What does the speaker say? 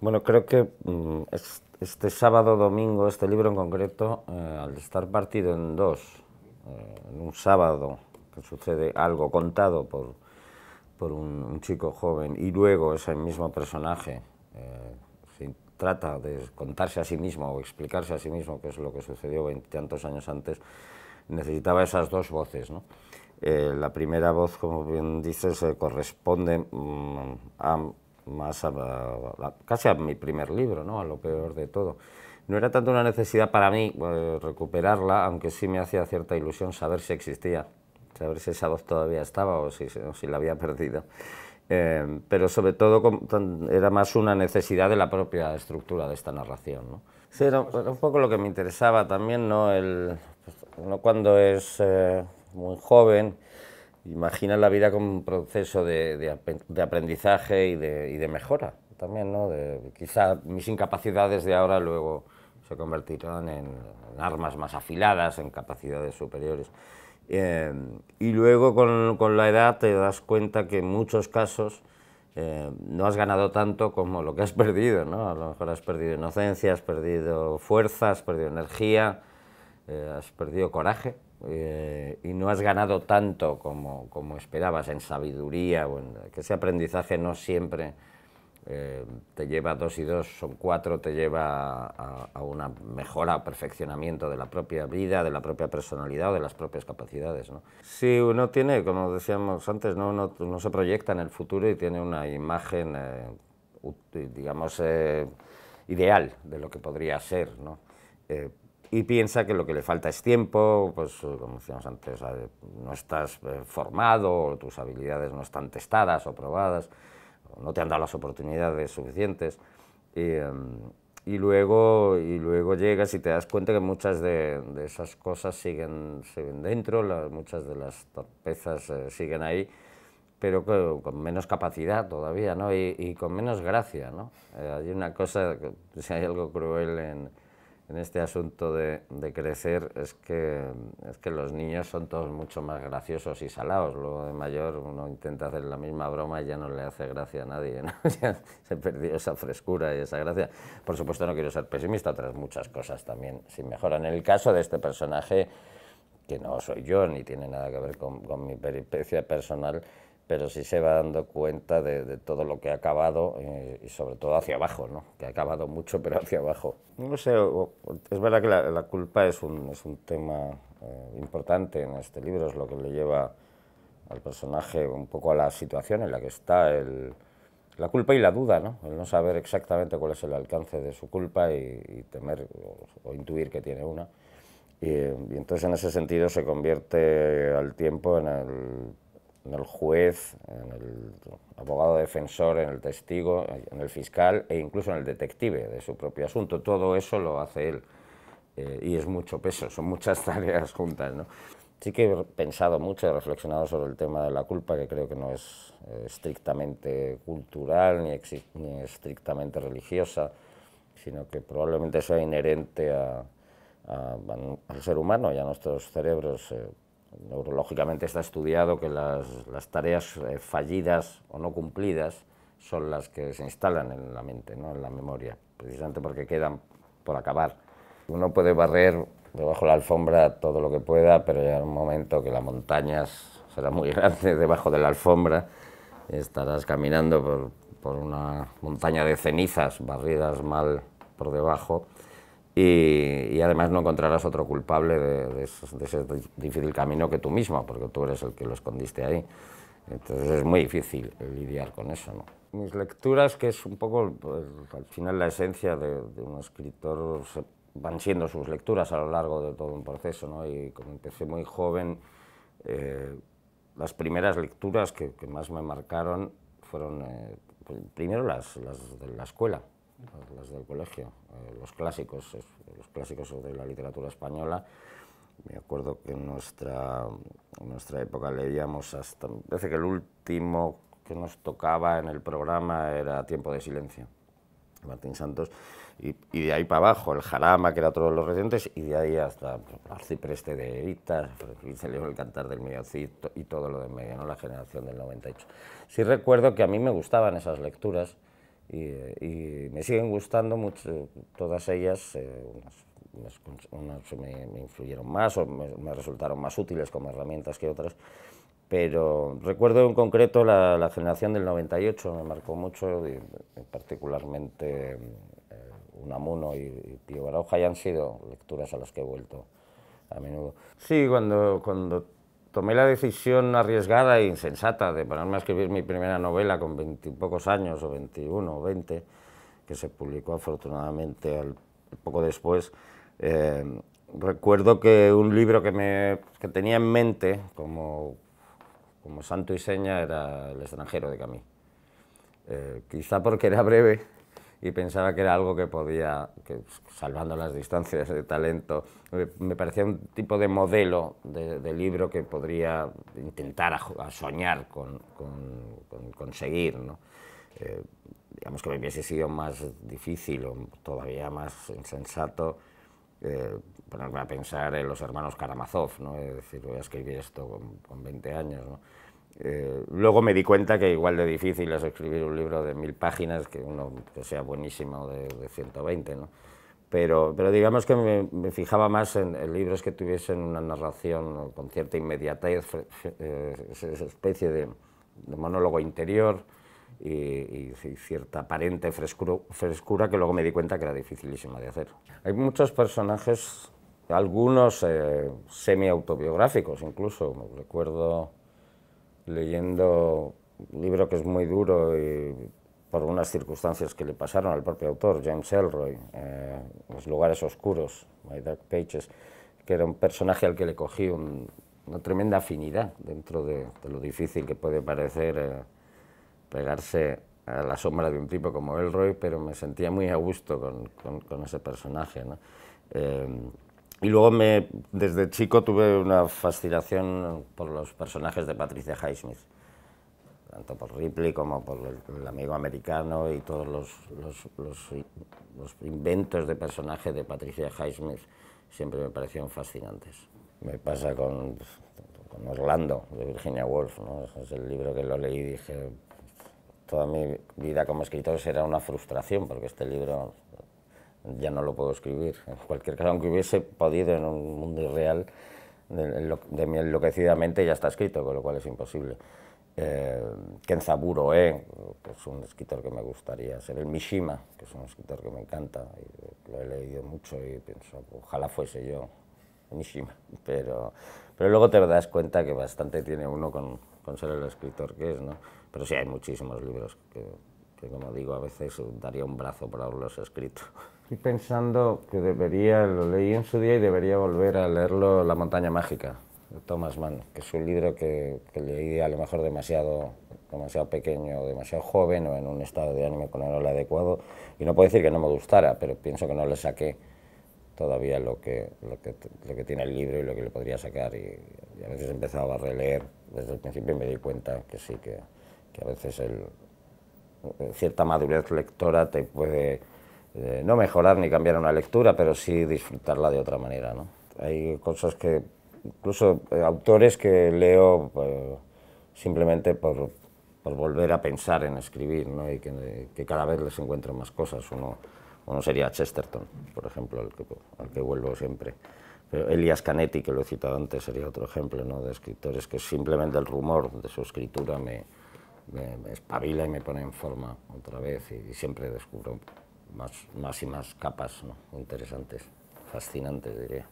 Bueno, creo que este sábado, domingo, este libro en concreto, al estar partido en dos, en un sábado que sucede algo contado por un chico joven y luego ese mismo personaje trata de contarse a sí mismo o explicarse a sí mismo qué es lo que sucedió veintitantos años antes, necesitaba esas dos voces, ¿no? La primera voz, como bien dices, corresponde casi a mi primer libro, ¿no? A lo peor de todo. No era tanto una necesidad para mí recuperarla, aunque sí me hacía cierta ilusión saber si existía, saber si esa voz todavía estaba o si la había perdido. Pero sobre todo era más una necesidad de la propia estructura de esta narración, ¿no? Sí, era un poco lo que me interesaba también, ¿no? Uno cuando es muy joven imagina la vida como un proceso de aprendizaje y de mejora también, ¿no? Quizá mis incapacidades de ahora luego se convertirán en armas más afiladas, en capacidades superiores. Y luego con la edad te das cuenta que en muchos casos no has ganado tanto como lo que has perdido, ¿no? A lo mejor has perdido inocencia, has perdido fuerza, has perdido energía, has perdido coraje y no has ganado tanto como esperabas en sabiduría o que ese aprendizaje no siempre te lleva 2 y 2 son 4, te lleva a una mejora, perfeccionamiento de la propia vida, de la propia personalidad o de las propias capacidades, ¿no? Si uno tiene, como decíamos antes, ¿no? Uno se proyecta en el futuro y tiene una imagen, digamos, ideal de lo que podría ser, ¿no? Y piensa que lo que le falta es tiempo, pues como decíamos antes, no estás formado, tus habilidades no están testadas o probadas, no te han dado las oportunidades suficientes. Y luego llegas y te das cuenta que muchas de esas cosas siguen dentro, muchas de las torpezas siguen ahí, pero con menos capacidad todavía, ¿no? Y con menos gracia, ¿no? Hay una cosa, si hay algo cruel en este asunto de crecer, es que los niños son todos mucho más graciosos y salados. Luego de mayor uno intenta hacer la misma broma y ya no le hace gracia a nadie, ¿no? Ya se perdió esa frescura y esa gracia. Por supuesto no quiero ser pesimista, otras muchas cosas también sí mejoran. En el caso de este personaje, que no soy yo ni tiene nada que ver con mi peripecia personal, pero sí se va dando cuenta de todo lo que ha acabado y sobre todo hacia abajo, ¿no? Que ha acabado mucho, pero hacia abajo. No sé, es verdad que la culpa es un tema importante en este libro, es lo que le lleva al personaje un poco a la situación en la que está, la culpa y la duda, ¿no? El no saber exactamente cuál es el alcance de su culpa y temer o intuir que tiene una. Y entonces en ese sentido se convierte al tiempo en el juez, en el abogado defensor, en el testigo, en el fiscal e incluso en el detective de su propio asunto. Todo eso lo hace él y es mucho peso, son muchas tareas juntas, ¿no? Sí que he pensado mucho, he reflexionado sobre el tema de la culpa, que creo que no es estrictamente cultural ni estrictamente religiosa, sino que probablemente sea inherente al ser humano y a nuestros cerebros. Neurológicamente está estudiado que las tareas fallidas o no cumplidas son las que se instalan en la mente, ¿no? En la memoria, precisamente porque quedan por acabar. Uno puede barrer debajo de la alfombra todo lo que pueda, pero llegará un momento que la montaña será muy grande debajo de la alfombra, estarás caminando por una montaña de cenizas barridas mal por debajo y además no encontrarás otro culpable de ese difícil camino que tú mismo, porque tú eres el que lo escondiste ahí. Entonces es muy difícil lidiar con eso, ¿no? Mis lecturas, que es un poco pues, al final la esencia de un escritor, van siendo sus lecturas a lo largo de todo un proceso, ¿no? Y como empecé muy joven, las primeras lecturas que más me marcaron fueron primero las de la escuela, las del colegio, los clásicos de la literatura española. Me acuerdo que en nuestra época leíamos hasta, me parece que el último que nos tocaba en el programa era Tiempo de silencio, Martín Santos, y de ahí para abajo, el Jarama, que era otro de los recientes, y de ahí hasta Arcipreste de Evita, se leyó El cantar del medio y todo lo de medio, ¿no? La generación del 98. Sí recuerdo que a mí me gustaban esas lecturas, y me siguen gustando mucho todas ellas. Unas me influyeron más o me resultaron más útiles como herramientas que otras, pero recuerdo en concreto la generación del 98, me marcó mucho, y particularmente Unamuno y Pío Baroja, y han sido lecturas a las que he vuelto a menudo. Sí, cuando tomé la decisión arriesgada e insensata de ponerme a escribir mi primera novela con 20 y pocos años, o 21 o 20, que se publicó afortunadamente poco después, recuerdo que un libro que tenía en mente como santo y seña era El extranjero, de Camus. Quizá porque era breve y pensaba que era algo que podía, salvando las distancias de talento, me parecía un tipo de modelo de libro que podría intentar a soñar con conseguir, ¿no? Digamos que me hubiese sido más difícil o todavía más insensato ponerme a pensar en los hermanos Karamazov, ¿no? Es decir, voy a escribir esto con 20 años, ¿no? Luego me di cuenta que igual de difícil es escribir un libro de 1000 páginas que uno que sea buenísimo de 120, ¿no? Pero digamos que me fijaba más en libros que tuviesen una narración con cierta inmediatez, esa especie de monólogo interior y cierta aparente frescura que luego me di cuenta que era dificilísima de hacer. Hay muchos personajes, algunos semi-autobiográficos incluso. Recuerdo leyendo un libro que es muy duro y por unas circunstancias que le pasaron al propio autor, James Ellroy, Los lugares oscuros, My Dark Pages, que era un personaje al que le cogí una tremenda afinidad dentro de lo difícil que puede parecer pegarse a la sombra de un tipo como Ellroy, pero me sentía muy a gusto con ese personaje, ¿no? Y luego desde chico tuve una fascinación por los personajes de Patricia Highsmith, tanto por Ripley como por el amigo americano, y todos los inventos de personaje de Patricia Highsmith siempre me parecieron fascinantes. Me pasa con Orlando, de Virginia Woolf, ¿no? Es el libro que lo leí y dije, toda mi vida como escritor será una frustración, porque este libro ya no lo puedo escribir. En cualquier caso, aunque hubiese podido en un mundo irreal, de mi enloquecidamente ya está escrito, con lo cual es imposible. Kenzaburo que es un escritor que me gustaría ser. El Mishima, que es un escritor que me encanta, y lo he leído mucho y pienso, ojalá fuese yo Mishima. Pero luego te das cuenta que bastante tiene uno con ser el escritor que es, ¿no? Pero sí, hay muchísimos libros que, como digo, a veces daría un brazo por haberlos escrito. Estoy pensando que lo leí en su día y debería volver a leerlo, La montaña mágica, de Thomas Mann, que es un libro que leí a lo mejor demasiado pequeño, demasiado joven, o en un estado de ánimo que no era el adecuado, y no puedo decir que no me gustara, pero pienso que no le saqué todavía lo que tiene el libro y lo que le podría sacar, y a veces he empezado a releer desde el principio y me di cuenta que sí, que a veces cierta madurez lectora te puede no mejorar ni cambiar una lectura, pero sí disfrutarla de otra manera, ¿no? Hay cosas que, incluso autores que leo simplemente por volver a pensar en escribir, ¿no? Y que cada vez les encuentro más cosas. Uno sería Chesterton, por ejemplo, al que vuelvo siempre. Pero Elias Canetti, que lo he citado antes, sería otro ejemplo, ¿no? De escritores que simplemente el rumor de su escritura me espabila y me pone en forma otra vez, y siempre descubro más y más capas, ¿no? Interesantes, fascinantes, diría.